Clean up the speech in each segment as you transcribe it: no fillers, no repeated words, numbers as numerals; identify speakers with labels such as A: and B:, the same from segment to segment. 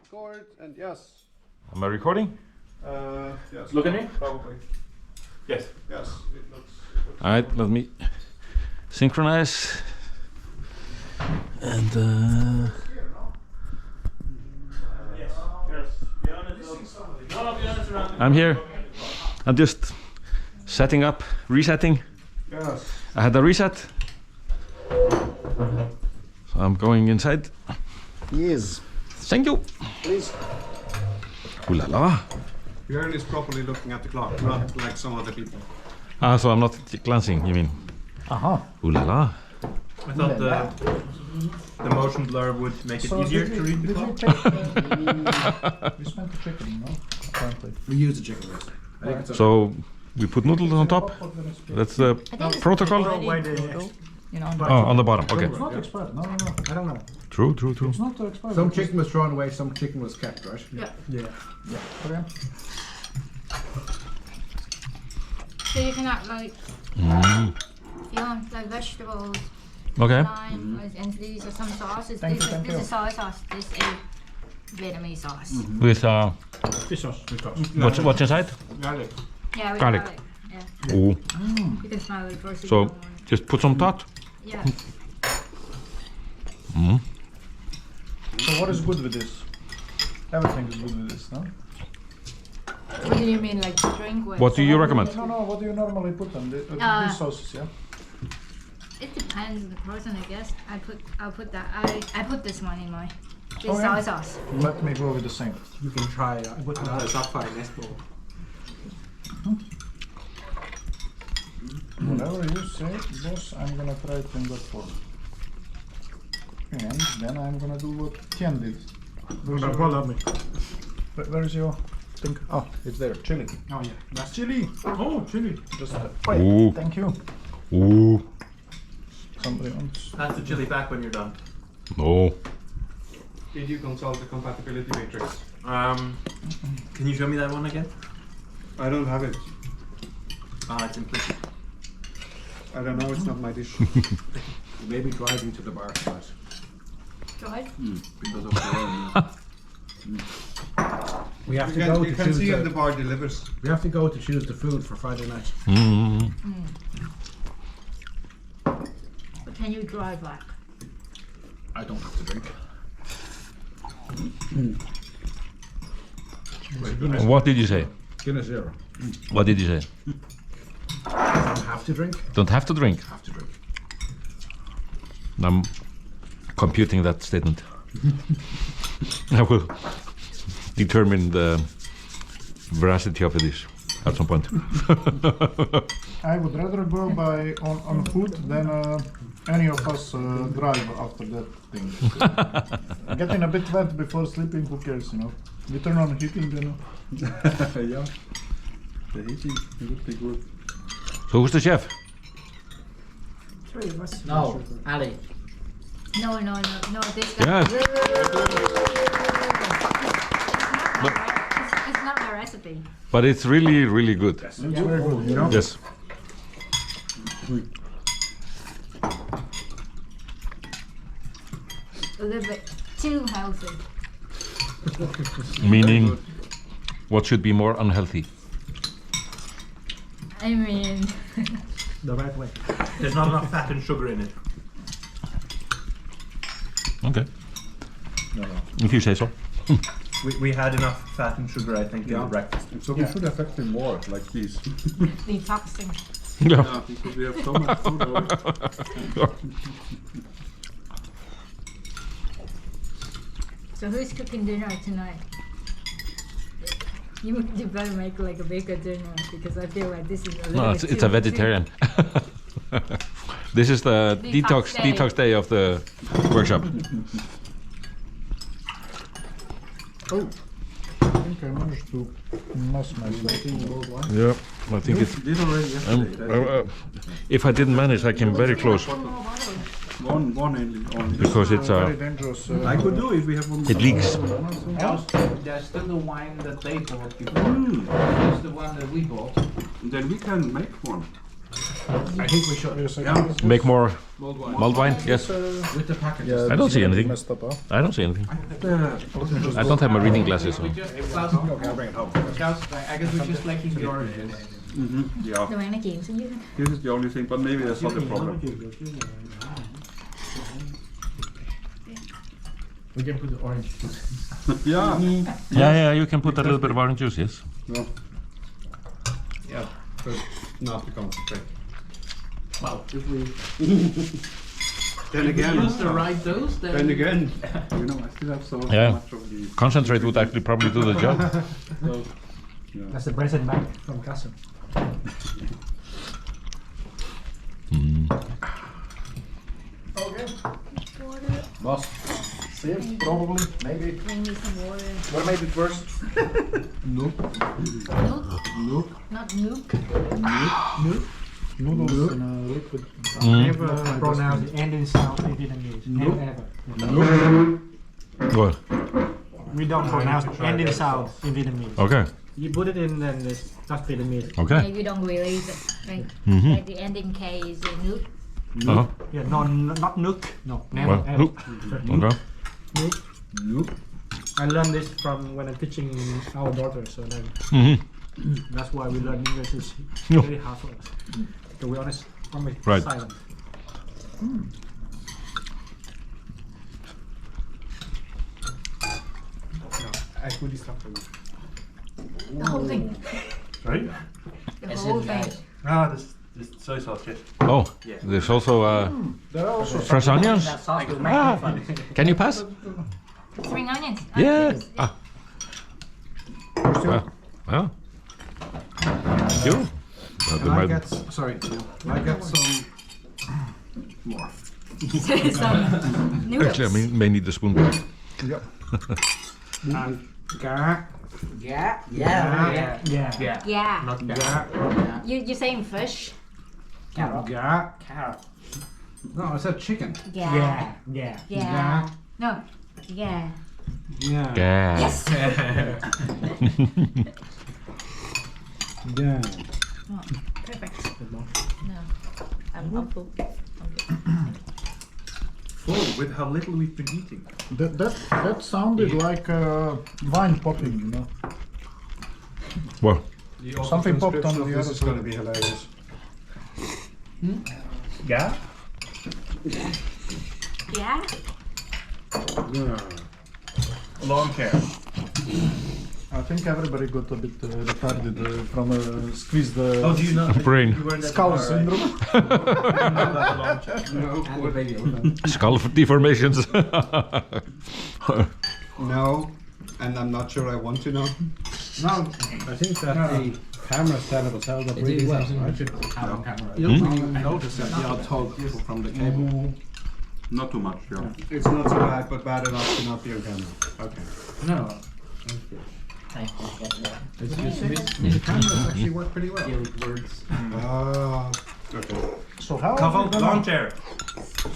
A: Record and yes.
B: Am I recording?
A: Yes.
C: Look at me?
A: Probably.
C: Yes.
A: Yes. It looks
B: Alright, let me synchronize. And
C: Yes. Bjorn is around.
B: I'm here. I'm just setting up, resetting.
A: Yes.
B: I had a reset. So I'm going inside.
A: Yes.
B: Thank you.
A: Please.
B: Ooh la la.
A: Bjorn is properly looking at the clock, not like some other people.
B: Ah, so I'm not glancing, you mean?
D: Aha.
B: Ooh la la.
C: I thought the motion blur would make it easier to read the clock.
D: We spent the chicken, no? Apparently.
A: We use the chicken breast. I think it's
B: So we put noodles on top. That's the protocol.
C: Why the
B: Oh, on the bottom. Okay.
D: It's not expired. No.
A: I don't know.
B: True.
D: It's not expired.
A: Some chicken was thrown away, some chicken was kept, right?
D: Yeah. Okay.
E: So you can add like, if you want like vegetables,
B: Okay.
E: lime, and these are some sauces.
D: Thank
E: This
D: you.
E: is soy sauce. This is Vietnamese sauce.
B: With
D: Fish sauce.
B: what's inside?
A: Garlic.
E: Yeah, with
B: Garlic.
E: garlic. Yeah,
B: Ooh.
E: you can smell it first. if
B: So
E: you don't want it.
B: just put some thought.
E: Yeah.
D: So what is good with this? Everything is good with this, no?
E: What do you mean, like drink with?
B: What do you recommend?
D: No. What do you normally put on these sauces? Yeah.
E: It depends on the person, I guess. I'll put that. I put this one in my
D: Oh, yeah?
E: soy sauce.
D: Let me go with the same.
A: You can try another sapphire next bowl.
D: Whatever you say, boss, I'm gonna try it in that form. And then I'm gonna do what Tien did. Where is your thing? Oh, it's there. Chili.
A: Oh yeah.
D: That's chili.
C: Oh, chili.
D: Just
B: Ooh.
D: thank you.
B: Ooh.
D: Somebody wants.
C: Pass the chili back when you're done.
B: No.
A: Did you consult the compatibility matrix?
C: Can you show me that one again?
A: I don't have it.
C: Ah, it's implicit.
A: I don't know, it's not my dish.
F: Maybe drive into the bar first.
E: Right?
F: Because of the We have to
A: You
F: go
A: can,
F: to
A: you can
F: choose
A: see if the
F: the,
A: bar delivers.
F: we have to go to choose the food for Friday night.
E: But can you drive back?
F: I don't have to drink.
B: What did you say?
F: Guinness Zero.
B: What did you say?
F: Don't have to drink.
B: Don't have to drink.
F: Have to drink.
B: I'm computing that statement. I will determine the veracity of this at some point.
D: I would rather go by on foot than any of us drive after that thing. Getting a bit wet before sleeping, who cares, you know? We turn on heating, you know?
A: Yeah. The heating would be good.
B: So who's the chef?
E: Three of us.
F: No, Ali.
E: No, this guy.
B: Yes.
E: It's not my recipe.
B: But it's really, really good.
D: It's very good, you know?
B: Yes.
E: A little bit too healthy.
B: Meaning, what should be more unhealthy?
E: I mean,
F: The right way.
C: There's not enough fat and sugar in it.
B: Okay. If you say so.
C: We had enough fat and sugar, I think, in the breakfast.
A: So we should affect him more, like this.
E: detoxing.
B: Yeah.
A: Yeah, because we have so much food already.
E: So who's cooking dinner tonight? You better make like a bigger dinner because I feel like this is a little
B: No,
E: bit
B: it's a
E: too-
B: vegetarian. This is the
E: Detox day.
B: detox day of the workshop.
D: Oh, I think I managed to mess myself.
B: Yeah, I think it's.
A: Did already yesterday.
B: If I didn't manage, I came very close
A: One only.
B: because it's
D: Very dangerous.
A: I could do if we have one.
B: it leaks.
F: There's still the wine that they bought before. There's the one that we bought.
A: Then we can make one.
F: I think we should
B: make more
C: Mulled wine.
B: mulled wine. Yes.
F: with the package.
D: Yeah,
B: I don't
D: this
B: see
D: is
B: anything.
D: Messed up, huh?
B: I don't see anything. I don't have my reading glasses on.
F: Klaus, I guess we're just lacking your.
A: Yeah,
E: Đồ ăn nó chìm xuống dưới.
A: this is the only thing, but maybe that's not the problem.
F: We can put the orange.
A: Yeah.
B: Yeah, you can put a little bit of orange juice. Yes.
A: No. Yeah, but not to concentrate.
F: Well, if we
A: Then again,
F: use the right dose, then
A: again, you know, I still have so
B: Yeah.
A: much of the.
B: Concentrate would actually probably do the job.
A: So,
F: that's the present back from Kassel.
D: Okay.
E: Water.
D: Boss. Save, probably, maybe.
E: Bring me some water.
D: What made it worse?
E: Nook?
A: Nook.
E: Not nook.
D: Noodles in a liquid.
F: Never pronounce the ending sound in Vietnamese. Never ever.
B: Well,
F: We don't pronounce the ending sound in Vietnamese.
B: okay.
F: You put it in and it's not Vietnamese.
B: Okay.
E: Yeah, you don't release it. Right?
B: Mhm.
E: Like the ending K is a nook.
B: Uh-huh.
F: Yeah, no, not nook. No, never
B: Well,
F: ever.
B: nook. Okay.
F: Nook.
A: Nook.
F: I learned this from when I'm teaching our daughter, so then
B: Mhm.
F: that's why we learn English is
B: No.
F: very hard for us. To be honest, I'm
B: Right.
F: silent. I could stop for you.
E: The whole thing.
C: Right?
E: The whole thing.
C: Ah, this soy sauce, yes.
B: Oh, there's also
D: There are also
B: fresh onions.
G: That sauce will make it fun.
B: Can you pass?
E: Spring onions.
B: Yeah.
E: Onions.
B: Ah. Well. You?
F: And I get, sorry, I get some more.
E: Some noodles.
B: Actually, I may need the spoon.
D: Yep.
F: And ga,
G: Yeah, yeah, yeah.
F: yeah,
E: Yeah.
F: not ga,
E: You're saying fish?
G: Carrot.
F: ga.
G: Carrot.
F: No, I said chicken.
E: Yeah.
F: yeah,
E: Yeah. No. Yeah.
F: yeah,
B: Yeah.
E: Yes.
F: yeah.
E: Oh, perfect. No. I'm full.
C: Full with how little we've been eating.
D: That sounded like wine popping, you know.
B: Well,
D: Something popped on the
A: This
D: other
A: is going to
D: side.
A: be hilarious.
C: Yeah?
E: Yeah.
C: Long hair.
D: I think everybody got a bit retarded from squeeze the
C: Oh, do you know?
B: Brain.
C: You weren't at the
D: skull
C: bar, right?
D: syndrome.
C: You know about the long chair.
A: No,
G: And the baby oven.
B: skull deformations.
A: no, and I'm not sure I want to know.
F: No, I think that the camera setup was held up
G: It
F: really
G: is
F: well.
G: something we
F: Right?
G: should have on camera.
F: You don't even notice that the outtog from the cable.
A: Not too much, yeah. It's not so bad, but bad enough to not be on camera. Okay.
F: No,
G: Thank you.
F: the cameras actually work pretty well.
G: Words.
A: Okay.
D: So how
C: Cover
D: are we
C: lawn
D: gonna...
C: chair.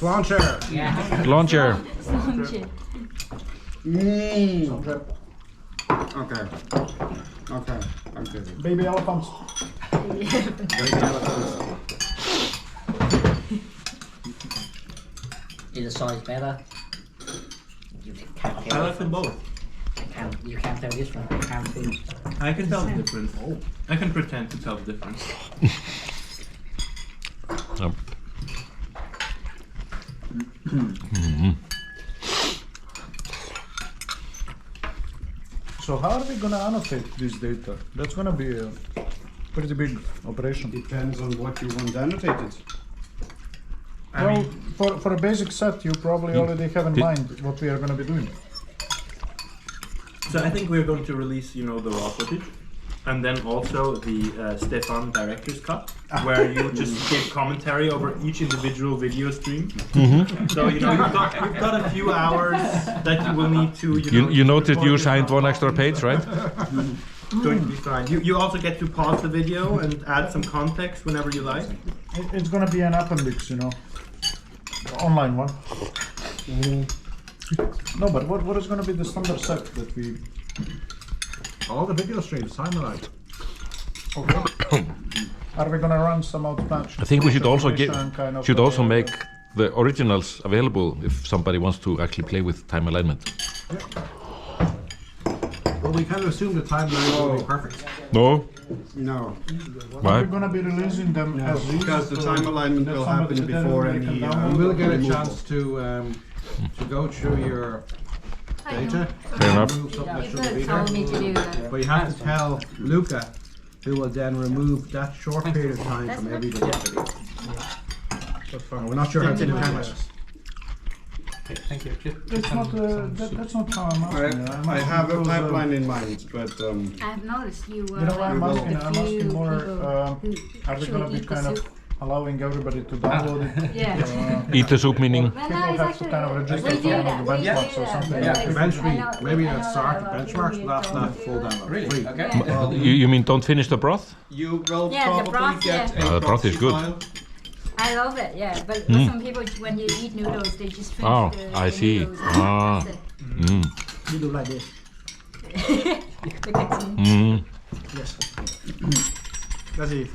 F: Lawn chair.
G: Yeah.
B: Lawn chair.
E: Launch
A: Okay. Okay. I'm kidding.
D: Baby elephants.
G: Is the size better? You can't
C: I
G: tell.
C: like them both.
G: You can't tell this one. I can't see.
C: I can tell the difference. I can pretend to tell the difference.
D: So how are we gonna annotate this data? That's gonna be a pretty big operation.
A: Depends on what you want annotated.
C: I
D: Well,
C: mean,
D: for a basic set, you probably already have in mind what we are gonna be doing.
C: so I think we're going to release, the raw footage, and then also the Stefan director's cut, where you just give commentary over each individual video stream. So you've got a few hours that you will need to.
B: You noticed
C: record
B: you
C: your
B: signed one
C: thoughts.
B: extra page, right?
C: Going to be fine. You also get to pause the video and add some context whenever you like.
D: It's gonna be an appendix, the online one. No, but what is gonna be the standard set that we...
F: All the video streams, timeline.
D: Okay. Are we gonna run some outmatch?
B: I think we should also make
D: make
B: the originals available if somebody wants to actually play with time alignment.
F: Well, we kind of assume the timeline will be perfect.
B: No?
A: No,
B: Why?
D: We're gonna be releasing them as these.
A: because the time alignment
D: that
A: will
D: somebody
A: happen
D: then
A: before
D: they can
A: any.
D: download.
F: We will get a
A: removal.
F: chance to go through your data.
B: Fair enough.
F: Remove something that
E: You
F: shouldn't
E: could
F: be
E: have
F: there.
E: told me to do that.
F: But you have to tell Luca, who will then remove that short period of time
E: That's
F: from
E: not
F: every
E: true.
F: video. And we're not sure how it's independent.
G: Thank you.
D: That's not, that's not how I'm asking. I'm
A: I
D: asking
A: have a
D: because,
A: pipeline in mind, but
E: I've noticed you.
D: You know why I'm asking? I'm asking more. Are they
E: actually
D: gonna be
E: eat the
D: kind of
E: soup.
D: allowing everybody to download it?
E: Yeah.
B: Eat the soup meaning?
E: Well,
D: People
E: no, it's
D: have to
E: actually
D: kind of
E: we
D: register
E: do
D: for one of
E: that.
D: the
E: We do
D: benchmarks or
E: that.
D: something.
F: Yeah,
E: Because
F: eventually,
E: I know-
F: maybe
E: I know
F: at start
E: that
F: the
E: about
F: benchmarks,
E: you,
F: but that's
E: you
F: not
E: do,
F: full download.
G: Really? Okay.
A: well,
B: You mean don't finish the broth?
A: you will
E: Yeah, the
A: probably
E: broth,
A: get
E: yeah.
A: a
B: The broth is
A: proxy
B: good.
A: file.
E: I love it, yeah. But some people, when you eat noodles, they just finish
B: Oh,
E: the
B: I see.
E: noodles.
B: Ah.
E: That's it.
B: Mm.
G: You do like this.
E: Look at me.
B: Mm.
G: Yes. That's it.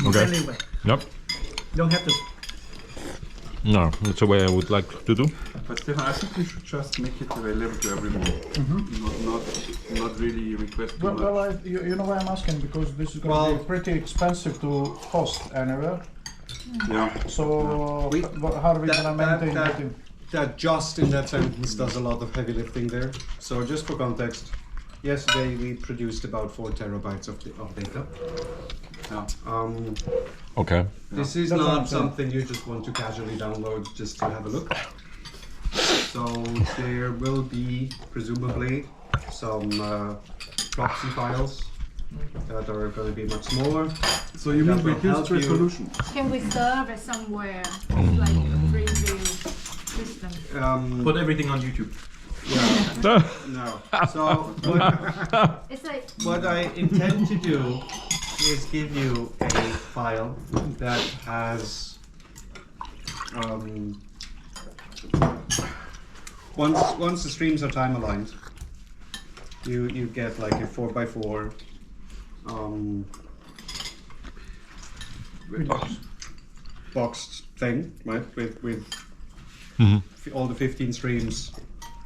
B: Okay.
G: Anyway,
B: Yep.
G: don't have to.
B: No, that's the way I would like to do.
H: But Stefan, I think we should just make it available to everyone. Not really request too
D: Well,
H: much.
D: well you know why I'm asking, because this is going to
A: Well-
D: be pretty expensive to host anywhere.
H: Yeah.
D: So
A: We-
D: how are we
A: that-
D: gonna
A: that-
D: maintain
A: that-
D: it?
A: That just in that sentence does a lot of heavy lifting there. So just for context, yesterday we produced about 4 terabytes of data.
H: Yeah.
B: Okay.
A: This is
D: That's what I'm
A: not
D: saying.
A: something you just want to casually download just to have a look. So there will be presumably some proxy files that are going to be much smaller.
H: So you
A: That
H: mean
A: will
H: reduced
A: help you.
H: resolution?
E: Can we serve it somewhere like a preview system?
C: Put everything on YouTube.
A: No. So
E: It's like
A: what I intend to do is give you a file that has once the streams are time aligned, you get like a 4x4 boxed thing, right? With all the 15 streams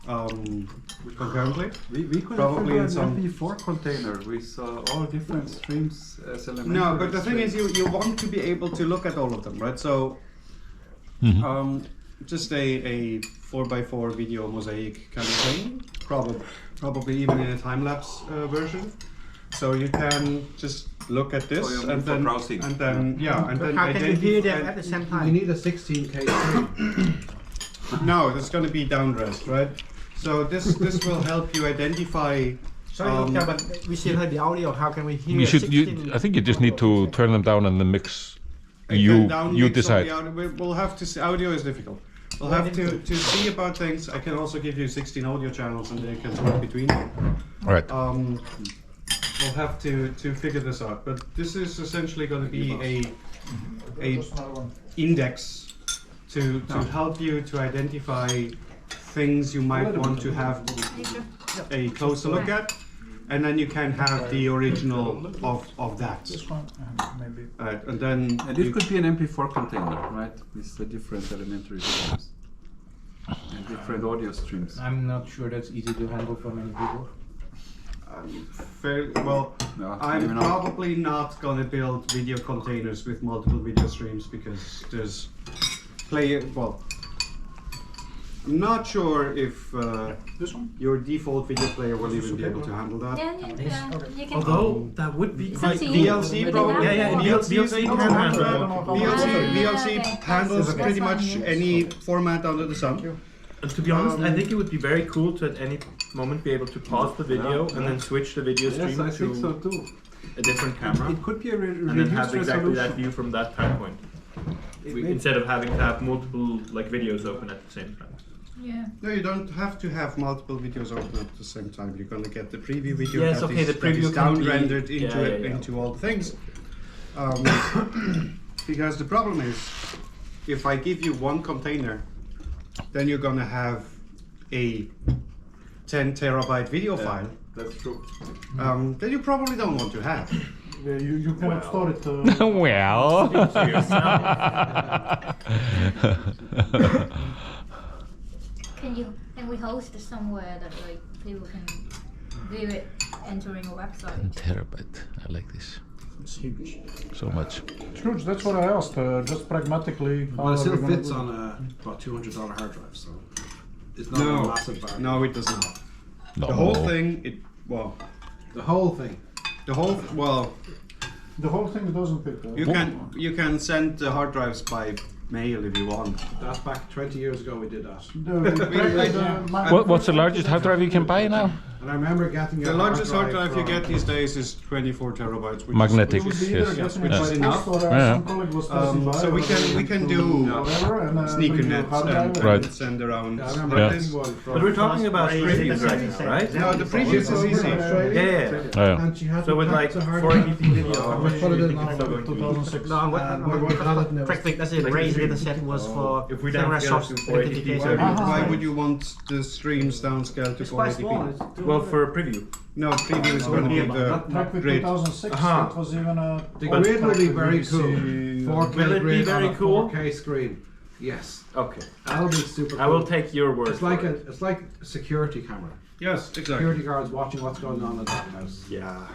A: concurrently.
H: We could
A: Probably in
H: have
A: some-
H: an MP4 container with all different streams as elementary.
A: No, but the thing is,
H: streams.
A: you want to be able to look at all of them, right? So, just a 4x4 video mosaic kind of thing, probably even in a time lapse version. So you can just look at this
H: So you mean
A: and
H: for
A: then
H: browsing.
A: and then yeah, and then
G: How can you hear them
A: identify.
G: at the same
F: We
G: time?
F: need a 16K stream.
A: No, that's going to be downrest, right? So this will help you identify.
G: Sorry, Luca, but we still have the audio. How can we hear
B: You should.
G: 16?
B: I think you just need to turn them down and then mix.
A: I can
B: You
A: down
B: you
A: mix all
B: decide.
A: the audio. We'll have to see. Audio is difficult. We'll have to see about things. I can also give you 16 audio channels and they can swap between them.
B: All right.
A: We'll have to figure this out. But this is essentially going to be a index to help you to identify things you might want to have a closer look at. And then you can have the original of that.
D: This one, maybe.
A: And then
H: And it could be an MP4 container, right? With the different elementary streams and different audio streams.
G: I'm not sure that's easy to handle for many people.
A: well,
H: No,
A: I'm
H: maybe not.
A: probably not gonna build video containers with multiple video streams because there's I'm not sure if
D: This one?
A: your default video player will even be able to handle that.
E: yeah, you can.
C: Although that would be
E: It's
C: quite
E: up to
C: cool.
E: you.
A: VLC
E: You can
A: probably.
E: have
C: Yeah,
E: one.
C: VLC can handle it.
A: VLC
E: okay.
A: handles
E: That's
A: pretty
E: fine,
A: much
E: yeah.
A: any format under the sun.
C: And to be honest, I think it would be very cool to at any moment be able to pause the video and then switch the video stream
H: Yes, I
C: to
H: think so too.
C: a different camera
H: It could be a
C: and then
H: reduced
C: have exactly that
H: resolution.
C: view from that time point. Instead of having to have multiple like videos open at the same time.
E: Yeah.
A: No, you don't have to have multiple videos open at the same time. You're gonna get the preview video
C: Yes,
A: that
C: okay,
A: is,
C: the
A: that is
C: preview can
A: down
C: be-
A: rendered into
C: yeah.
A: into all the things. Because the problem is, if I give you one container, then you're gonna have a 10 terabyte video file
H: That's true.
A: that you probably don't want to have.
D: You cannot store it.
B: Well.
E: Can we host somewhere that like people can view it entering a website?
B: Terabyte. I like this.
D: It's huge.
B: So much.
D: It's huge. That's what I asked. Just pragmatically.
F: Well, it
D: how
F: still
D: are we gonna
F: fits
D: do it?
F: on a about $200 hard drive, so it's not a
A: No,
F: massive bar.
A: no, it does not.
B: No.
A: The whole thing,
F: The whole thing.
A: the whole,
D: The whole thing doesn't fit.
A: you can send the hard drives by mail if you want.
F: That's back 20 years ago we did that.
B: What's the largest hard drive you can buy now?
F: And I remember getting
A: The
F: a
A: largest hard drive you
F: from-
A: get these days is 24 terabytes. Which
B: Magnetic.
A: Is,
B: Yes.
A: which is enough.
B: Yeah.
A: So we can do sneaker nets and
B: Right.
A: send around.
F: I remember
B: Yeah.
F: getting one from.
C: But we're talking about previews right now, right?
A: No, the previews is easy.
C: Yeah.
F: And she had
C: So with like 480p video, how much
F: Put
C: do
F: it
C: you
F: in
C: think it's still going to be?
D: 2006.
I: No,
F: we're working on it now.
I: practically that's it. Ray's data set was for
C: If we
I: camera
C: don't
I: source
C: get to 480p,
I: identification.
A: Why would you want the streams downscaled to
I: It's quite small.
A: 480p?
I: It's
C: Well, for a preview.
A: No, preview is going to be the
D: Track with
A: grid.
D: 2006.
C: Aha.
D: It was even a.
F: The grid will be very
D: BBC.
F: cool. 4K
C: Will it be
F: grid
C: very
F: on a
C: cool?
F: 4K screen. Yes,
C: Okay.
F: that'll be super cool.
C: I will take your word.
F: It's like
C: for
F: a
C: it.
F: it's like a security camera.
A: Yes, exactly.
F: Security guards watching what's going on in that house.
C: Yeah.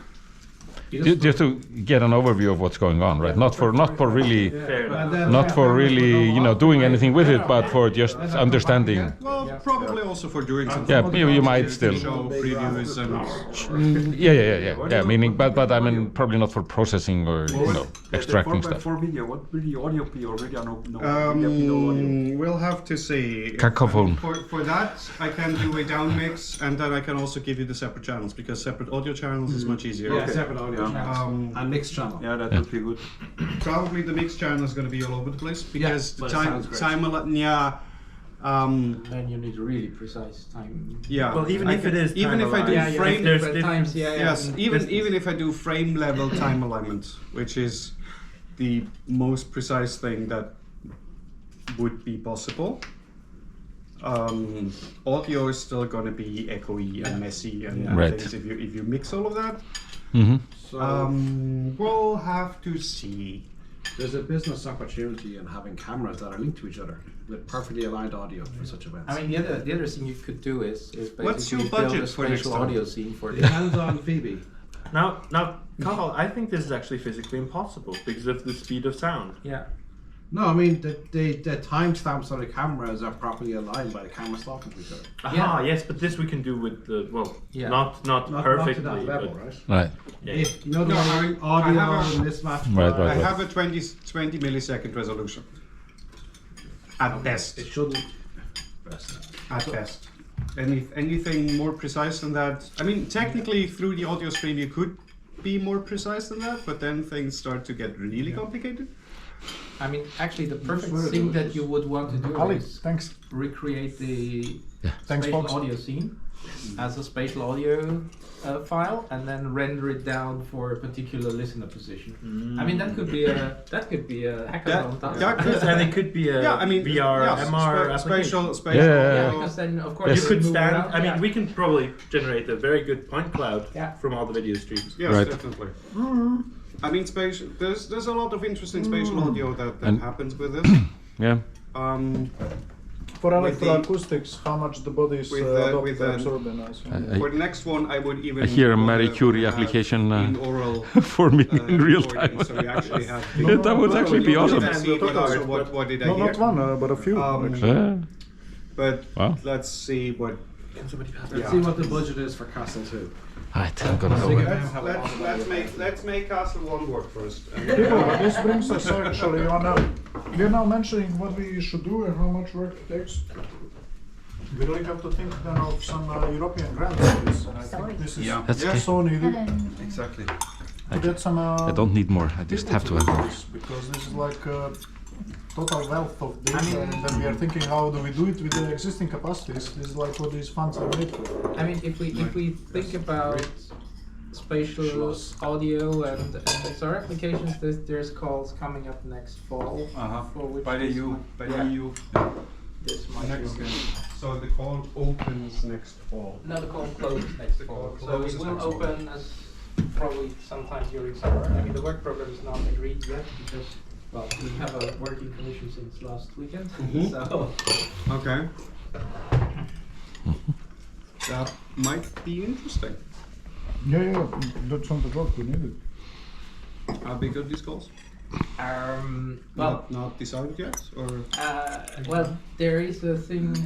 F: You
B: Just to get an overview of what's going on, right? Not for really,
C: Fair enough.
F: And then-
B: not for really, doing anything with it, but for just understanding.
A: Well, probably also for doing something.
B: Yeah, you might
A: To
B: still.
A: show previews and
B: Yeah. Meaning, but I mean, probably not for processing or extracting stuff.
H: 4x4 video, what will the audio be already? I know, no, will be no audio.
A: we'll have to see.
B: Cacophone.
A: For that, I can do a down mix, and then I can also give you the separate channels because separate audio channels is much easier.
F: Yeah, separate audio channels. And mixed channel.
H: Yeah, that would be good.
A: Probably the mix channel is going to be all over the place because
F: but it
A: the
F: sounds great.
G: Then you need really precise time.
A: yeah.
C: Well, even
A: I
C: if
A: can-
C: it is
A: even if I do
C: time-aligned,
A: frame,
C: there's
G: different
C: different
G: times, yeah.
A: yes, even if I do frame level time alignment, which is the most precise thing that would be possible. Audio is still going to be echoey and messy and
B: Right.
A: things if you mix all of that.
B: Hmm.
F: So
A: We'll have to see.
F: there's a business opportunity in having cameras that are linked to each other with perfectly aligned audio for such events.
G: I mean, the other thing you could do is basically
A: What's your
G: build
A: budget
G: a
A: for next
G: spatial
A: time?
G: audio scene for this.
F: Depends on Phoebe.
C: Now, Carl, I think this is actually physically impossible because of the speed of sound.
G: Yeah.
F: No, I mean the timestamps on the cameras are properly aligned by the cameras talking to each other.
C: Aha, yes, but this we can do with the
G: Yeah.
C: not
F: Not
C: perfectly.
F: to that level,
C: but
F: right?
B: Right.
C: yeah.
F: If you know the
A: No,
F: way
A: I mean,
F: audio
A: I have a-
F: mismatch.
B: Right.
A: I have a 20 millisecond resolution. At best.
F: It shouldn't. Best.
A: At best. Anything more precise than that? I mean, technically, through the audio stream, you could be more precise than that, but then things start to get really complicated.
G: I mean, actually, the perfect
F: where
G: thing
F: it
G: that
F: is.
G: you would want to do
D: Ali,
G: is
D: thanks.
G: recreate the
D: Thanks,
G: spatial
D: folks.
G: audio scene as a spatial audio file, and then render it down for a particular listener position. I mean, that could be a hackathon task.
A: that could-
C: And it could be a
A: Yeah, I mean,
C: VR,
A: yeah,
C: MR application.
A: spatial.
B: Yeah.
G: Yeah, because then of course
B: Yes.
C: You could
G: move
C: stand.
G: around,
C: I mean,
G: yeah.
C: we can probably generate a very good point cloud
G: Yeah.
C: from all the video streams.
A: Yes,
B: Right.
A: definitely. I mean, spatial. There's a lot of interesting spatial audio that
B: And-
A: happens with it.
B: Yeah.
D: For
A: With the-
D: electroacoustics, how much the body is
A: with the- with the-
D: absorbing.
A: For the next one, I would even.
B: I hear a
A: wanna
B: Marie Curie
A: have
B: application
A: in oral
B: for me in real
A: recording,
B: time.
A: So you actually have.
B: Yeah, that would actually be awesome.
A: Let's see what did I
D: No,
A: hear?
D: not one, but a few. actually.
B: Yeah.
A: But
B: Wow.
A: let's see what.
F: Let's see what the budget is for Castle 2.
B: Right, I'm gonna go.
A: Let's make Castle 1 work first.
D: People, this brings us actually on. We're now mentioning what we should do and how much work it takes. We really have to think then of some European grants for this, and I
E: Sorry.
D: think this is
H: Yeah.
B: That's okay.
D: so needed
H: Exactly.
D: to get some.
B: I don't need more. I just have to have more.
D: this, because this is like total wealth of data, and then we are thinking how do we do it with the existing capacities. This is like what these funds are made for.
G: I mean, if we think about spatial audio and its our applications, there's calls coming up next fall. For which
H: By the
G: this
H: EU.
G: might-
H: By
G: yeah,
H: the EU.
G: This might
A: Next,
G: be.
A: so the call opens next fall.
G: No, the call closes next
A: The
G: fall.
A: call
G: So
A: closes
G: it will
A: next fall.
G: open as probably sometime during summer. I mean, the work program is not agreed yet because, well, we have a working commission since last weekend. So
A: Okay. That might be interesting.
D: Yeah, that sounds good. We need it.
A: How big are these goals?
G: well,
A: Not decided yet, or
G: well, there is a thing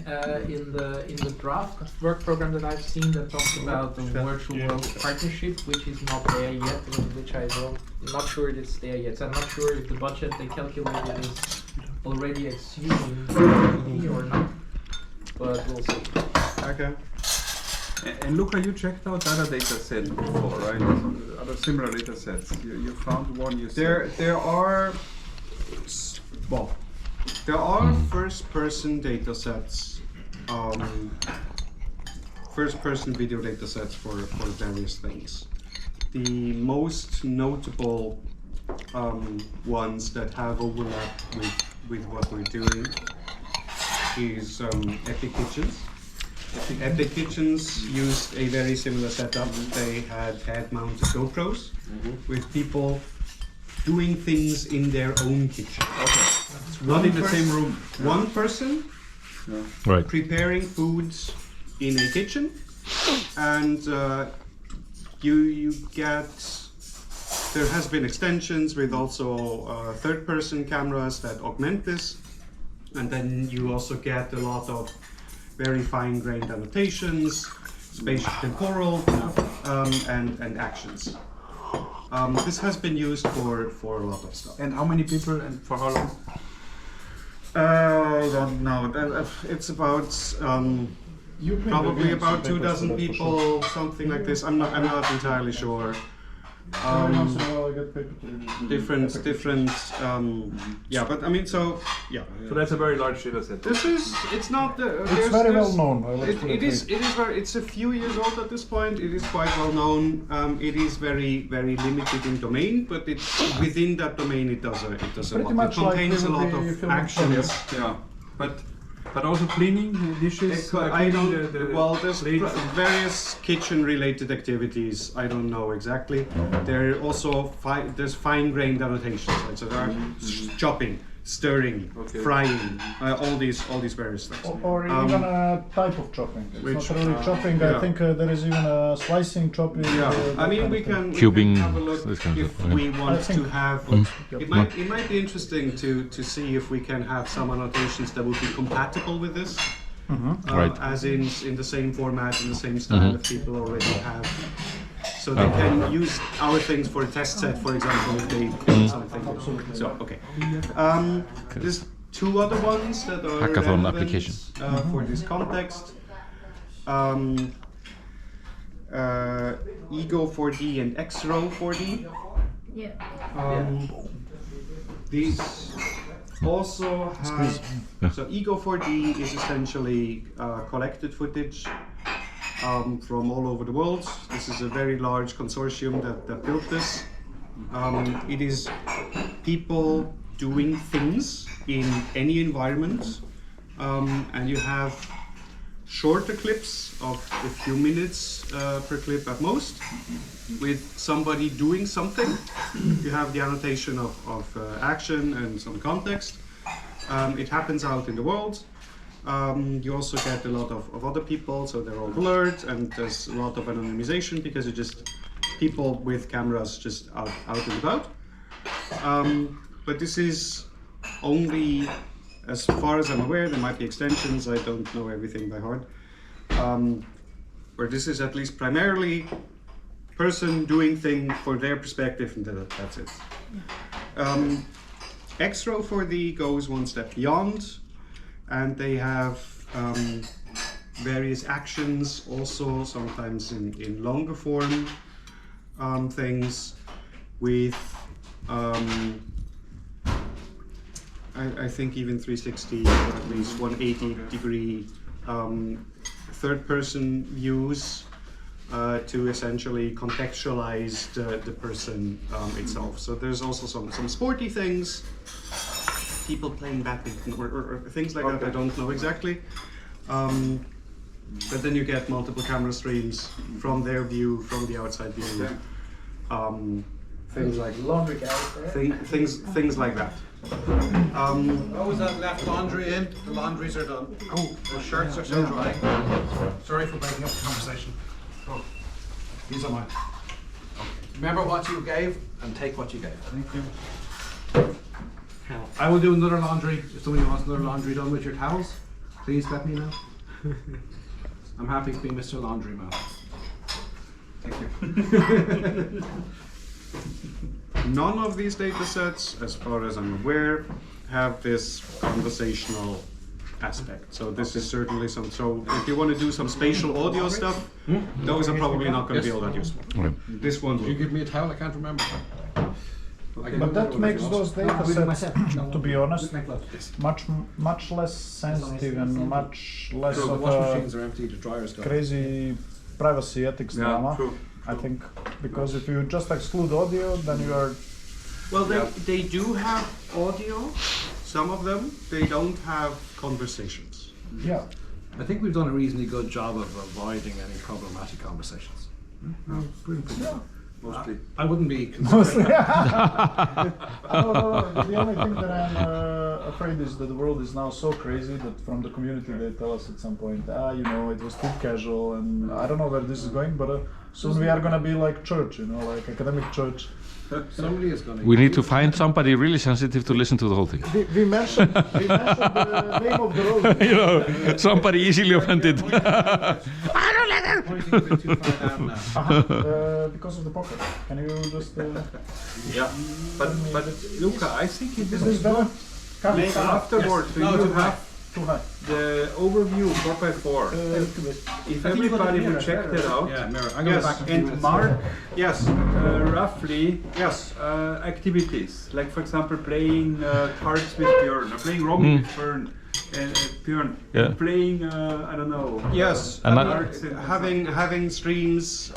G: in the draft work program that I've seen that talks about the virtual world partnership, which is not there yet, which I'm not sure it's there yet. So I'm not sure if the budget they calculated is already assuming ED or not, but we'll see.
A: okay.
H: And Luca, you checked out other data sets before, right? Other similar data sets. You found one you said.
A: There are first-person data sets, first-person video data sets for various things. The most notable ones that have overlap with what we're doing is Epic Kitchens. Epic Kitchens used a very similar setup. They had head-mounted GoPros with people doing things in their own kitchen.
H: Okay. Not in the same room.
A: One person
B: Right.
A: preparing foods in a kitchen, and you get. There has been extensions with also third-person cameras that augment this, and then you also get a lot of very fine-grained annotations, spatial temporal, and actions. This has been used for a lot of stuff.
H: And how many people and for how long?
A: I don't know. It's about probably about 2,000 people, something like this. I'm not entirely sure.
D: Once in a while I get paper to review.
A: Different. Yeah, but I mean, so yeah.
H: So that's a very large data set.
A: It's not the.
D: It's very well known.
A: It is very. It's a few years old at this point. It is quite well known. It is very limited in domain, but within that domain it does a
D: Pretty
A: lot.
D: much
A: It contains
D: like
A: a lot
D: the
A: of
D: film
A: actions.
H: Yeah, but also cleaning the dishes.
A: I
H: cleaning
A: don't. Well, there's
H: plates.
A: various kitchen-related activities. I don't know exactly. There are also there's fine-grained annotations. Right? So there are chopping, stirring, frying, all these various things.
D: Or even a type of chopping. It's
A: which,
D: not really chopping.
A: yeah.
D: I think there is even a slicing, chopping.
A: Yeah, I mean we can
B: Cubing,
A: have a look
B: this kind of
A: if
B: stuff, yeah.
A: we want
D: I think-
A: to have. It might be interesting to see if we can have some annotations that would be compatible with this.
B: Right.
A: As in the same format, in the same style that people already have. So they can use our things for a test set, for example, if they build something. So, okay. There's two other ones that are
B: Hackathon
A: relevant,
B: application.
A: For this context. Ego 4D and Xrow 4D.
E: Yeah.
A: These also have. So Ego 4D is essentially collected footage from all over the world. This is a very large consortium that built this. It is people doing things in any environment, and you have shorter clips of a few minutes per clip at most, with somebody doing something. You have the annotation of action and some context. It happens out in the world. You also get a lot of other people, so they're all blurred, and there's a lot of anonymization because it's just people with cameras just out and about. But this is only, as far as I'm aware, there might be extensions, I don't know everything by heart, where this is at least primarily person doing thing for their perspective, and that's it. Xrow 4D goes one step beyond, and they have various actions also, sometimes in longer form things with I think even 360 or at least 180 degree third person views to essentially contextualize the person itself. So there's also some sporty things, people playing badminton or things like that, I don't know exactly. But then you get multiple camera streams from their view, from the outside view. things like
F: Laundry guy there.
A: things like that.
F: Oh, was that left laundry in? The laundries are done. Oh, the shirts are still drying. Sorry for breaking up the conversation. Oh, these are mine. Remember what you gave and take what you gave.
A: Thank you.
F: I will do another laundry. If somebody wants another laundry done with your towels, please let me know. I'm happy to be Mr. Laundryman. Thank you.
A: None of these data sets, as far as I'm aware, have this conversational aspect. So this is certainly some. So if you want to do some spatial audio stuff, those are probably not going to be all that useful.
B: Right.
A: This one
F: You
A: will.
F: give me a towel, I can't remember.
D: But that makes those data sets, to be honest, much less sensitive and much less
F: So the
D: of
F: wash
D: a
F: machines are empty, the dryer's gone.
D: crazy privacy ethics drama.
H: true.
D: I think because if you just exclude audio, then you are.
A: Well, they do have audio. Some of them, they don't have conversations.
D: Yeah.
F: I think we've done a reasonably good job of avoiding any problematic conversations.
H: Mostly.
F: I wouldn't be
D: Mostly.
F: concerned.
D: No, the only thing that I'm afraid is that the world is now so crazy that from the community they tell us at some point, it was too casual, and I don't know where this is going, but soon we are gonna be like church, like academic church.
F: Somebody is going to.
B: We need to find somebody really sensitive to listen to the whole thing.
D: We mentioned the name of the road.
B: You know, somebody easily offended.
F: Pointing a bit too far down now.
D: Because of the pocket. Can you just?
H: Yeah, but Luca, I think it
D: Is
H: is
D: this better?
H: maybe afterwards
F: No,
H: when
F: too
H: you
F: high.
H: have
D: Too high.
H: the overview 4x4. If everybody would check that out
F: Yeah, mirror. I'm going
A: Yes,
F: back a few
H: and
F: minutes.
H: mark
A: Yes.
H: roughly
A: Yes.
H: activities, like for example playing cards with Bjorn, or playing Romy with Bjorn, Bjorn,
B: Yeah.
H: playing I don't know.
A: Yes.
B: And
A: I
H: Arts
A: mean,
H: and
A: having streams,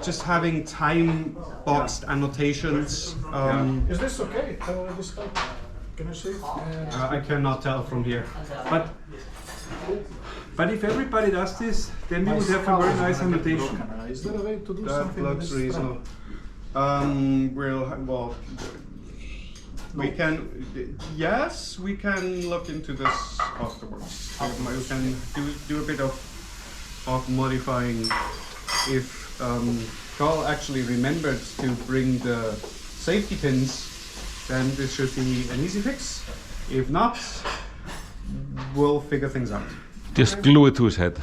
A: just having time boxed annotations.
D: Is this okay? This type? Can you see?
A: I cannot tell from here.
H: But if everybody does this, then we would have a very nice annotation.
D: Is there a way to do
A: That
D: something?
A: looks
D: with this
A: reasonable. We can. Yes, we can look into this afterwards. We can do a bit of modifying. If Carl actually remembered to bring the safety pins, then this should be an easy fix. If not, we'll figure things out.
B: Just glue it to his head.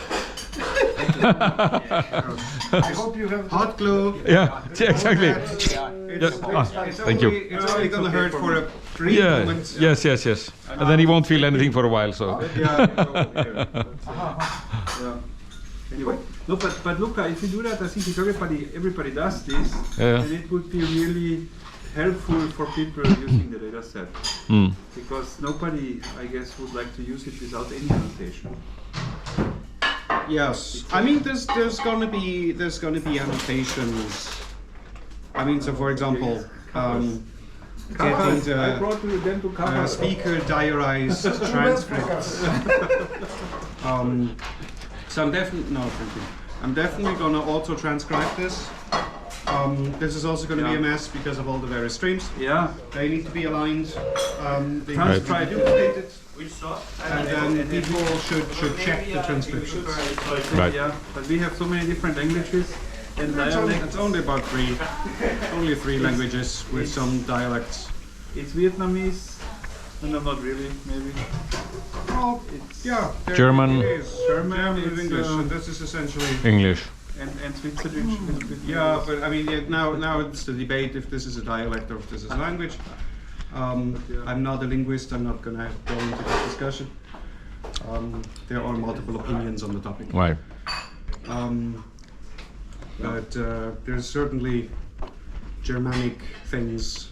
D: I hope you have
A: Hot glue.
B: Yeah, exactly.
A: It's,
B: Thank you.
A: It's only gonna hurt for a brief
B: Yeah.
A: moment.
B: Yes. And then he won't feel anything for a while. So.
H: Yeah. Anyway, no, but Luca, if you do that, I think if everybody does this,
B: Yeah.
H: then it would be really helpful for people using the data set. Because nobody, I guess, would like to use it without any annotation.
A: Yes, I mean there's gonna be annotations. I mean, so for example, getting
H: I
A: the
H: brought them to cover.
A: speaker diarized transcripts. So I'm definitely gonna auto transcribe this. This is also going to be a mess because of all the various streams.
H: Yeah.
A: They need to be aligned. They
H: Transcribe.
A: need to be duplicated. And then people should check the transcriptions.
B: Right.
H: Yeah, but we have so many different languages and dialects.
A: It's only about only three languages with some dialects.
H: It's Vietnamese. No, not really, maybe.
A: Oh, yeah.
B: German.
A: It is.
H: German,
A: German
H: it's,
A: with English, and this is essentially.
B: English.
H: And Switzerland. a little bit
A: Yeah,
H: more.
A: but I mean, now it's the debate if this is a dialect or if this is a language. I'm not a linguist. I'm not gonna go into that discussion. There are multiple opinions on the topic.
B: Right.
A: But there's certainly Germanic things.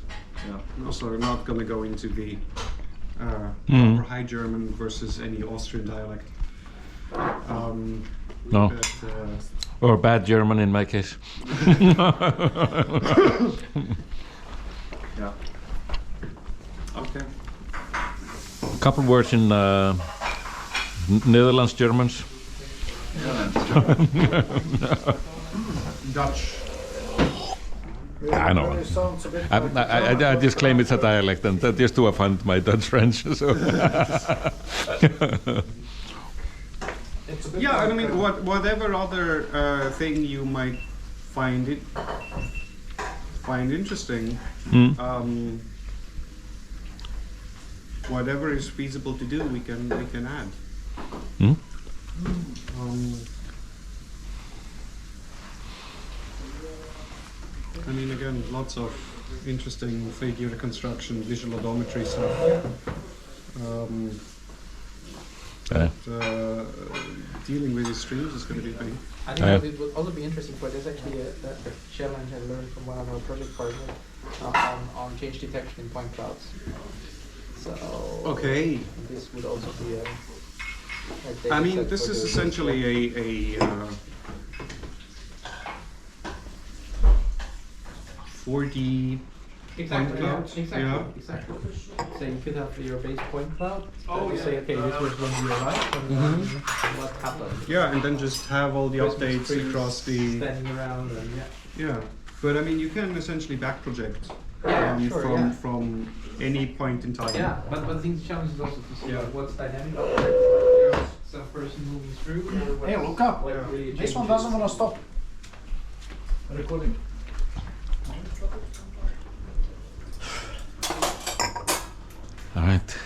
A: Also, not gonna go into the proper High German versus any Austrian dialect.
B: No.
A: But,
B: Or bad German in my case.
H: Yeah. Okay.
B: A couple words in Netherlands, Germans.
A: Dutch.
B: I know.
D: Really sounds a bit
B: I,
D: like
B: I just claim it's a dialect, and that just to offend my Dutch French. So.
D: it's a bit
A: Yeah,
D: like,
A: I mean, whatever other thing you might find interesting, whatever is feasible to do, we can add. I mean, again, lots of interesting figure construction, visual odometry stuff. Dealing with the streams is going to be big.
G: I think that it would also be interesting for there's actually a challenge I learned from one of our project partners on change detection in point clouds. So
A: Okay.
G: this would also be a
A: I mean,
G: data set
A: this
G: for
A: is
G: the-
A: essentially a 4D
G: Exactly,
A: point cloud,
G: exactly,
A: yeah.
G: exactly. So you could have your base point cloud. You say, okay, this was when you arrived, and then what happened?
A: Yeah, and then just have all the
G: Christmas
A: updates
G: trees
A: across the
G: standing around, and
A: yeah. But I mean, you can essentially back project from any point in time.
G: yeah. But I think the challenge is also to see
A: Yeah.
G: what's dynamic out there. Some person moving through. Or what's,
D: Hey, look up.
G: what really
D: This one
G: changes.
D: doesn't want to stop recording.
B: All right.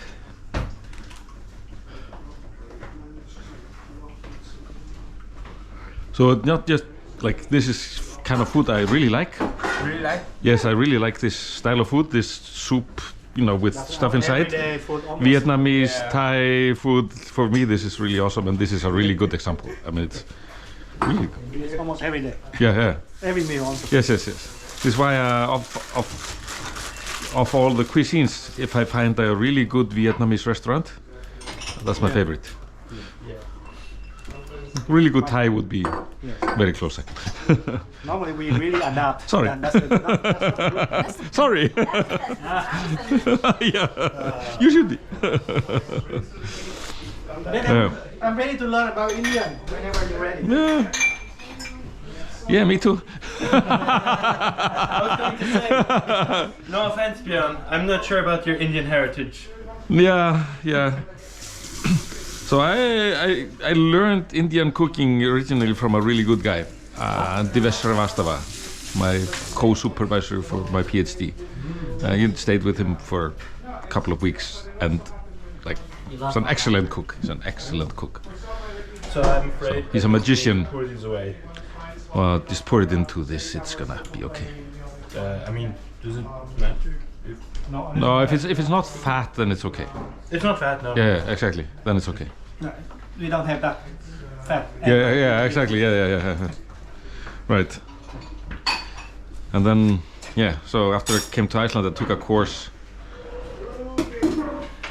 B: So not just like this is kind of food I really like.
I: Really like?
B: Yes, I really like this style of food. This soup, with stuff inside.
I: Everyday food almost.
B: Vietnamese,
I: Yeah.
B: Thai food. For me, this is really awesome, and this is a really good example. I mean, it's really good.
I: It's almost every day.
B: Yeah.
I: Every meal also.
B: Yes. This is why of all the cuisines, if I find a really good Vietnamese restaurant, that's my favorite. Really good Thai would be very close second.
I: Normally we really adapt.
B: Sorry.
I: And that's the
B: Sorry. Yeah, you should be.
I: I'm ready to learn about Indian whenever you're ready.
B: Yeah, me too.
C: I was going to say, no offense, Bjorn, I'm not sure about your Indian heritage.
B: Yeah. So I learned Indian cooking originally from a really good guy, Divesh Srivastava, my co-supervisor for my PhD. I stayed with him for a couple of weeks, and he's an excellent cook.
C: So I'm afraid
B: he's a magician.
C: pour these away.
B: Well, just pour it into this. It's gonna be okay.
C: I mean, does it matter?
B: No, if it's not fat, then it's okay.
C: It's not fat, no.
B: Yeah, exactly. Then it's okay.
I: No, we don't have that fat.
B: Yeah, exactly. Yeah. Right. And then, so after I came to Iceland, I took a course.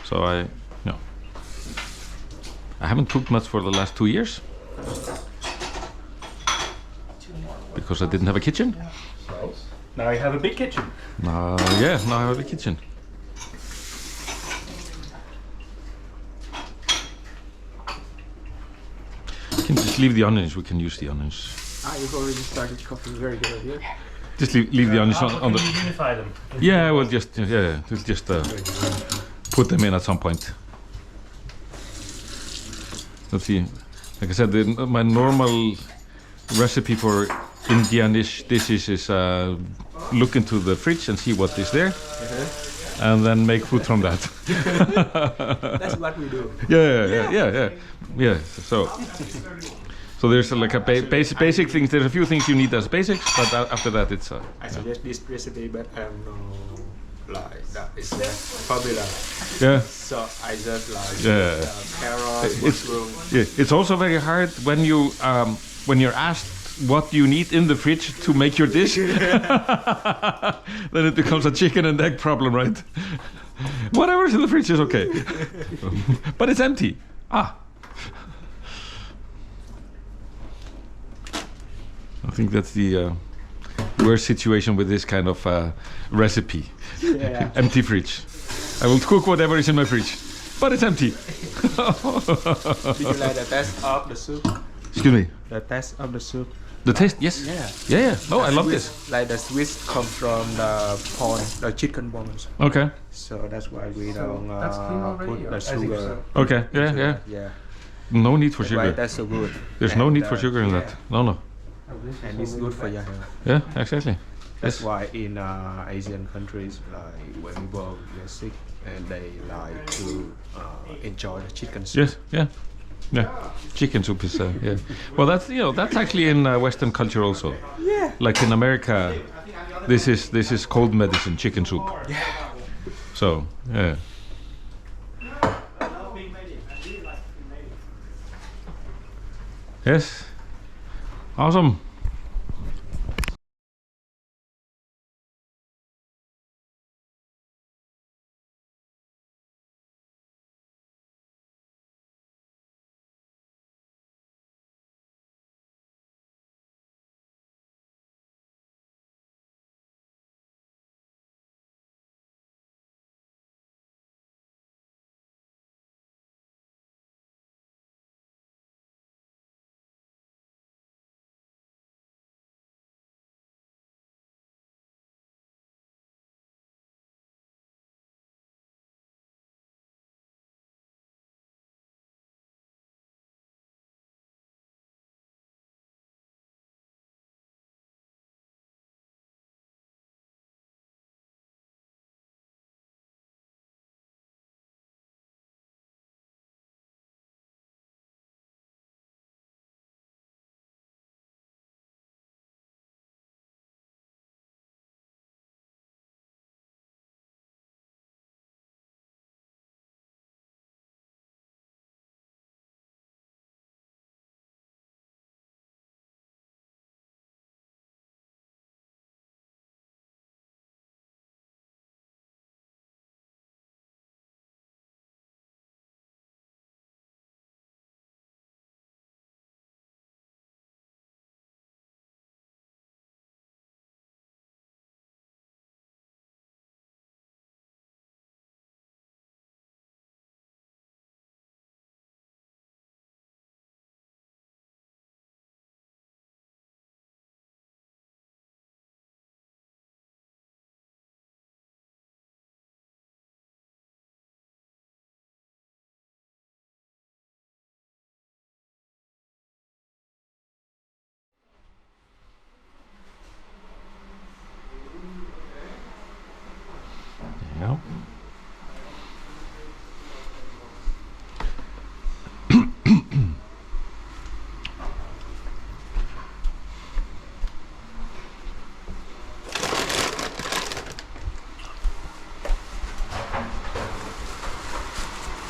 B: So I haven't cooked much for the last 2 years because I didn't have a kitchen.
C: Now you have a big kitchen.
B: Now I have a kitchen. You can just leave the onions. We can use the onions.
I: You've already started cooking. Very good idea.
B: Just leave the onions on the.
C: Unify them.
B: Yeah, we'll just put them in at some point. Let's see. Like I said, my normal recipe for Indianish dishes is look into the fridge and see what is there, and then make food from that.
I: That's what we do.
B: Yeah. So there's like a basic things. There's a few things you need as basics, but after that it's.
I: I suggest this recipe, but I don't know, like that is popular.
B: Yeah.
I: So I just like carrots,
B: It's
I: mushroom.
B: it's also very hard when you're asked what you need in the fridge to make your dish. Then it becomes a chicken and egg problem, right? Whatever's in the fridge is okay, but it's empty. I think that's the worst situation with this kind of recipe.
I: Yeah.
B: Empty fridge. I will cook whatever is in my fridge, but it's empty.
I: Did you like the taste of the soup?
B: Excuse me.
I: The taste of the soup.
B: The taste, yes. Yeah. Oh, I love this.
I: Like the Swiss come from the pork, the chicken bones.
B: Okay.
I: So that's why we don't
G: That's clean already,
I: put
G: or?
I: the
G: I think
I: sugar.
G: so.
B: Okay. Yeah.
I: into
B: Yeah.
I: that, yeah.
B: No need for
I: That's why
B: sugar.
I: that's so good.
B: There's no
I: And,
B: need for sugar in
I: yeah,
B: that. No.
I: And it's good for your health.
B: Yeah. Exactly.
I: That's
B: Yes.
I: why in Asian countries, like when people get sick and they like to enjoy the chicken soup.
B: Yes. Yeah. Yeah. Chicken soup is yeah. Well, that's actually in Western culture also.
I: Yeah.
B: Like in America, this is cold medicine, chicken soup.
I: Yeah.
B: So yeah. Yes. Awesome. Yeah.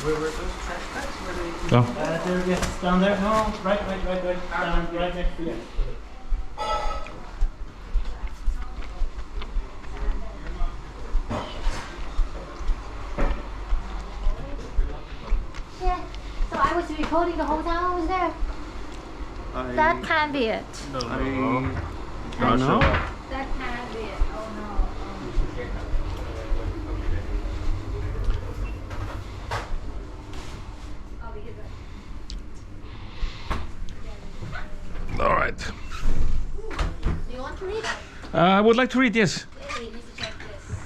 C: Where were those trash bags? Where they?
B: Oh.
C: There, yes, down there. No, right, down, right next to you.
E: Yeah. So I was recording the whole time I was there. That can't be it.
C: No.
A: No.
E: That can't be it. Oh no. I'll be right.
B: All right.
E: Do you want to read?
B: I would like to read. Yes.
E: Wait, you need to check this.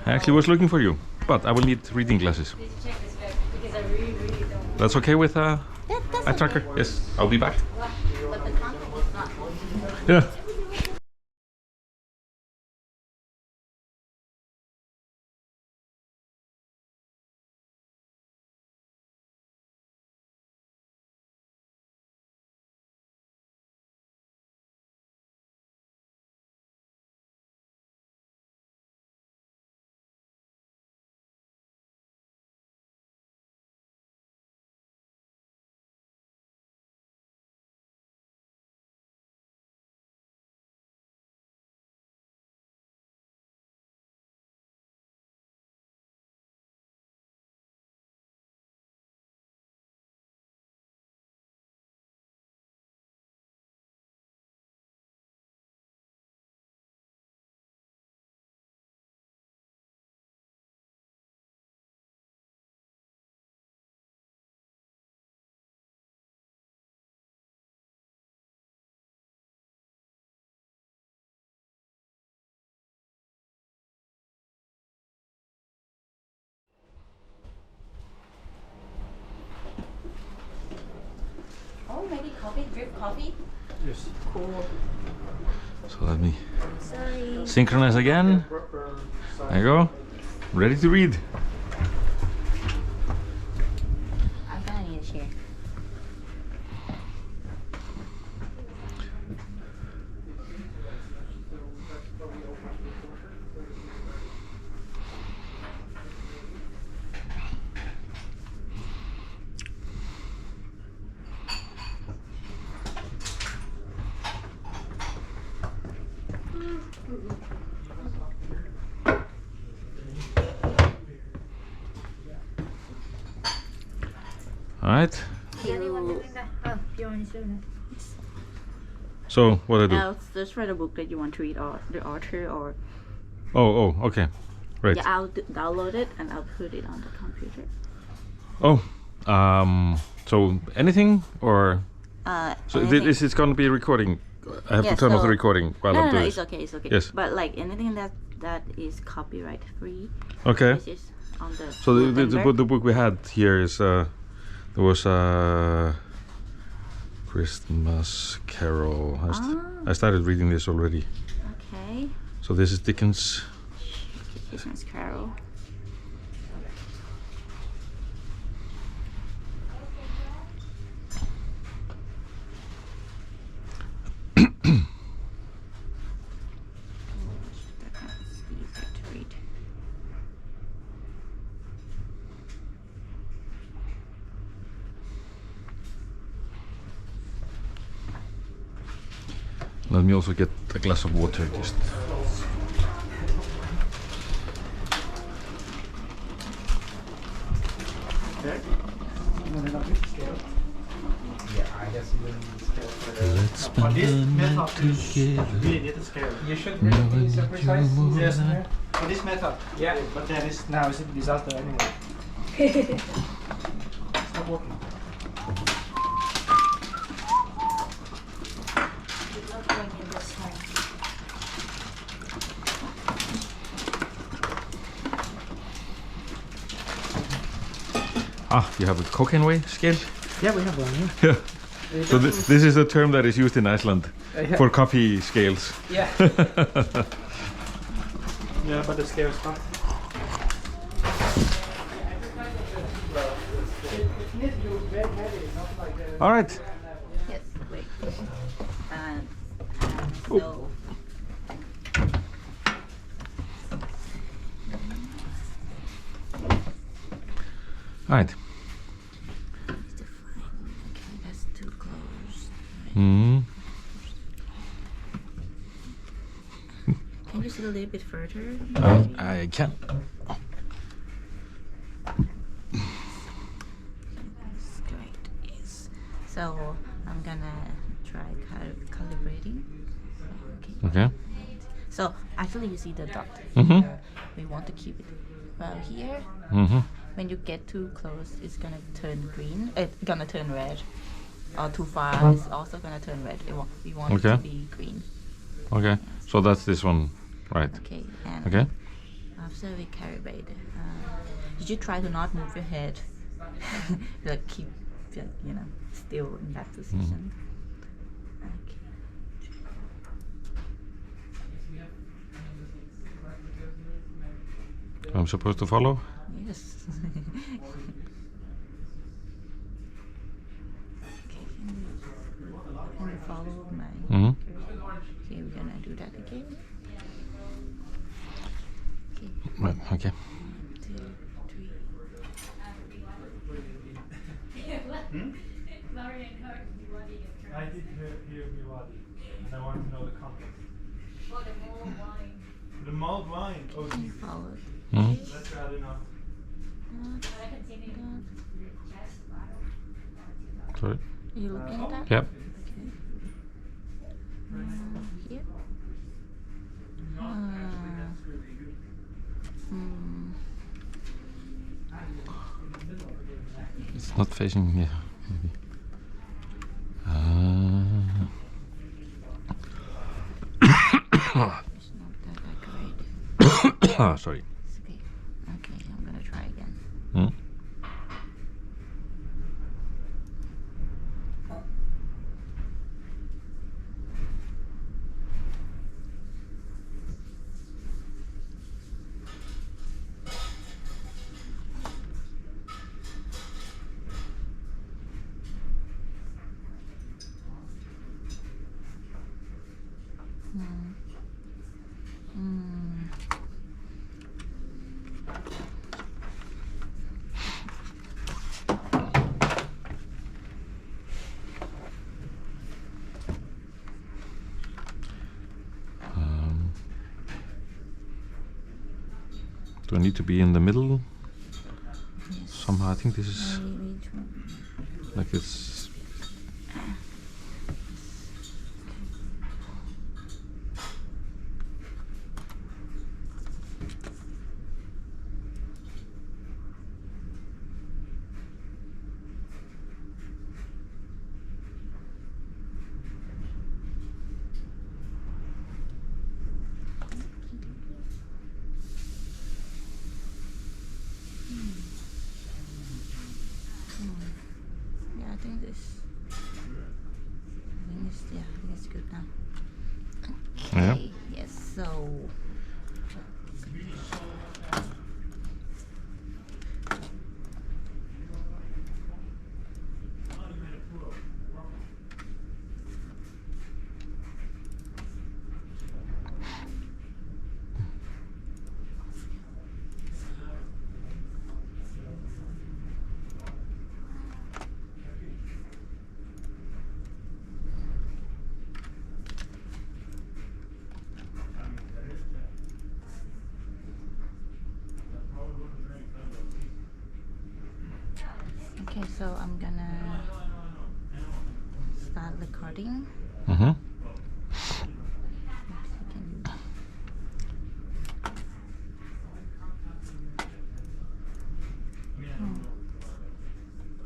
B: I actually was looking for you, but I will need reading glasses.
E: You need to check this back because I really, really don't.
B: That's okay with
E: That's
B: a tracker?
E: okay.
B: Yes. I'll be back.
E: But the content is not.
B: Yeah.
J: coffee?
A: Yes.
J: Cool.
B: So let me
J: Sorry.
B: synchronize again. There you go. Ready to read.
J: I'm gonna need a chair.
B: All right.
E: Anyone doing that? Oh, Bjorn is doing that.
B: So what I do?
J: I'll search for the book that you want to read, or the author, or
B: Oh, okay. Right.
J: yeah, I'll download it and I'll put it on the computer.
B: Oh, so anything or so
J: anything.
B: this is going to be recording. I have to turn off the recording while
J: no,
B: I'm
J: no,
B: doing
J: it's
B: this.
J: okay, it's okay.
B: Yes.
J: But like anything that is copyright free.
B: Okay.
J: This is on the.
B: So the book we had here is there was a Christmas Carol. I started reading this already.
J: Okay.
B: So this is Dickens.
J: Christmas Carol. That's easier to read.
B: Let me also get a glass of water just. Let's spend the night together.
G: Really need to scale. You should really be so precise. Yes.
K: For this method.
G: Yeah.
K: But then it's now it's a disaster anyway. Stop working.
J: It's not going in this one.
B: Ah, you have a cocaine weight scale?
K: Yeah, we have one. Yeah.
B: Yeah. So this is the term that is used in Iceland
K: Yeah.
B: for coffee scales.
K: Yeah. Yeah, but the scale is fine.
B: All right.
J: Yes, wait. And so.
B: All right.
J: Okay, that's too close.
B: Hmm.
J: Can you see a little bit further?
B: I can.
J: That's great. Yes. So I'm gonna try calibrating. Okay.
B: Okay.
J: So actually, you see the dot.
B: Mhm.
J: We want to keep it well here.
B: Mhm.
J: When you get too close, it's gonna turn green. It's gonna turn red. Or too far, it's also gonna turn red. We want it
B: Okay.
J: to be green.
B: Okay. So that's this one, right?
J: Okay. And
B: Okay.
J: after we calibrate, did you try to not move your head? Like keep, still in that position. Okay.
B: I'm supposed to follow?
J: Yes. Okay, can you follow my?
B: Mhm.
J: Okay, we're gonna do that again. Okay,
B: Right. Okay.
J: 2, 3.
K: I did hear Miladi, and I want to know the context. The mulled wine. Oh,
J: Can you follow?
B: Mhm.
K: that's rather not.
B: Sorry.
J: Are you looking at that?
B: Yep.
J: Okay. Here.
B: It's not facing here. Maybe.
J: It's not that accurate.
B: Sorry.
J: It's okay. Okay, I'm gonna try again.
B: Hmm? Do I need to be in the middle?
J: Yes.
B: Somehow I think this is
J: Which one?
B: like it's.
J: Yeah, I think this. I think it's good now.
B: Yeah.
J: Okay. Yes. So. Okay, so I'm gonna start recording.
B: Mm-hmm.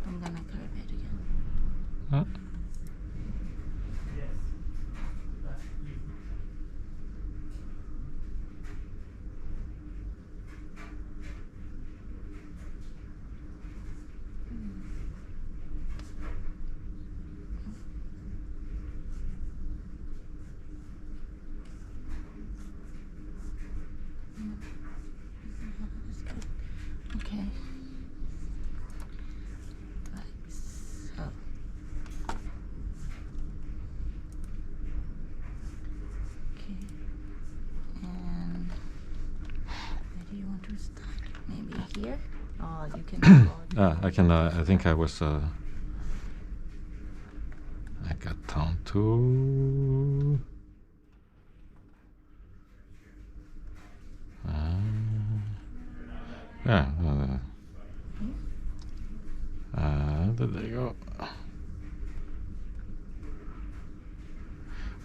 J: I'm gonna calibrate again.
B: Huh?
J: That's good. Okay. Right. So. Okay. And where do you want to start? Maybe here? Or you can record.
B: I can. I think I was. I got down to. Yeah. There you go.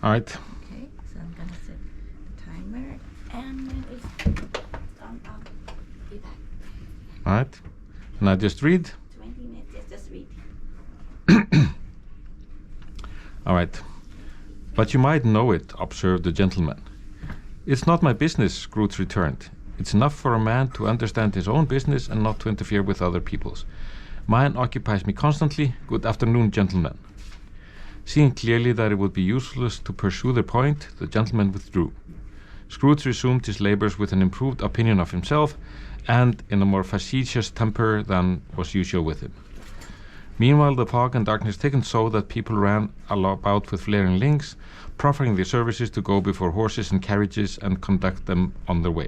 B: All right.
J: Okay, so I'm gonna set the timer and when it's done, I'll be back.
B: All right. And I just read.
J: 20 minutes, yes, just read.
B: All right. But you might know it, observed the gentleman. It's not my business, Scrooge returned. It's enough for a man to understand his own business and not to interfere with other people's. Mine occupies me constantly. Good afternoon, gentlemen. Seeing clearly that it would be useless to pursue the point, the gentleman withdrew. Scrooge resumed his labors with an improved opinion of himself and in a more facetious temper than was usual with him. Meanwhile, the fog and darkness thickened so that people ran about with flaring links, proffering their services to go before horses and carriages and conduct them on their way.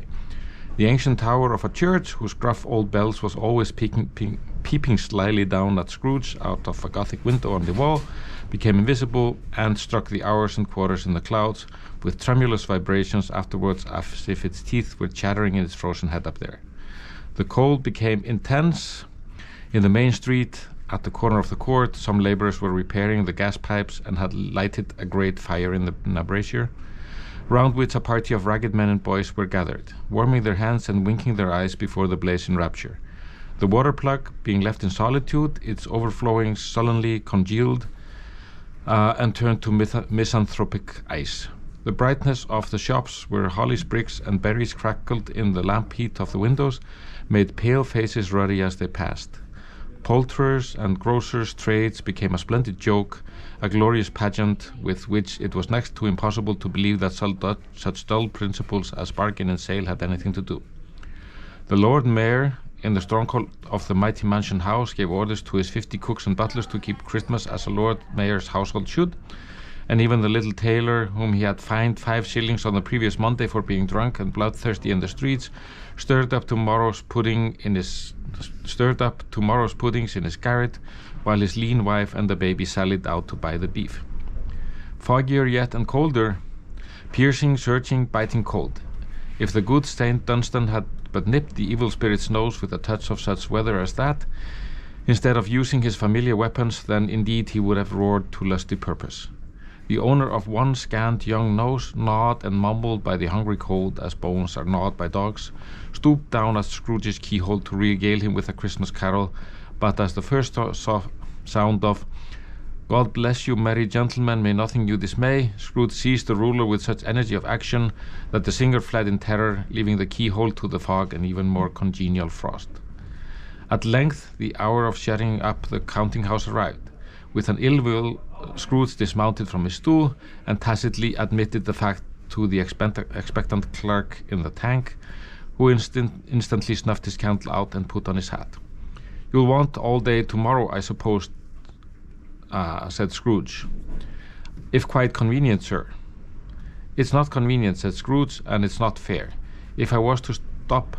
B: The ancient tower of a church, whose gruff old bells was always peeping slyly down at Scrooge out of a Gothic window on the wall, became invisible and struck the hours and quarters in the clouds with tremulous vibrations afterwards, as if its teeth were chattering in its frozen head up there. The cold became intense. In the main street, at the corner of the court, some laborers were repairing the gas pipes and had lighted a great fire in a brazier, round which a party of ragged men and boys were gathered, warming their hands and winking their eyes before the blaze in rapture. The water plug, being left in solitude, its overflowing sullenly congealed and turned to misanthropic ice. The brightness of the shops, where holly sprigs and berries crackled in the lamp heat of the windows, made pale faces ruddy as they passed. Poulterers' and grocers' trades became a splendid joke, a glorious pageant with which it was next to impossible to believe that such dull principles as bargain and sale had anything to do. The Lord Mayor, in the stronghold of the mighty mansion house, gave orders to his 50 cooks and butlers to keep Christmas as a Lord Mayor's household should, and even the little tailor, whom he had fined 5 shillings on the previous Monday for being drunk and bloodthirsty in the streets, stirred up tomorrow's puddings in his garret, while his lean wife and the baby sallied out to buy the beef. Foggier yet and colder, piercing, searching, biting cold. If the good Saint Dunstan had but nipped the evil spirit's nose with a touch of such weather as that, instead of using his familiar weapons, then indeed he would have roared to lusty purpose. The owner of one scant young nose, gnawed and mumbled by the hungry cold as bones are gnawed by dogs, stooped down at Scrooge's keyhole to regale him with a Christmas carol, but as the first sound of "God bless you, merry gentlemen, may nothing you dismay," Scrooge seized the ruler with such energy of action that the singer fled in terror, leaving the keyhole to the fog and even more congenial frost. At length the hour of shutting up the counting-house arrived. With an ill will, Scrooge dismounted from his stool and tacitly admitted the fact to the expectant clerk in the tank, who instantly snuffed his candle out and put on his hat. "You'll want all day tomorrow, I suppose," said Scrooge. "If quite convenient, sir." "It's not convenient," said Scrooge, "and it's not fair. If I was to stop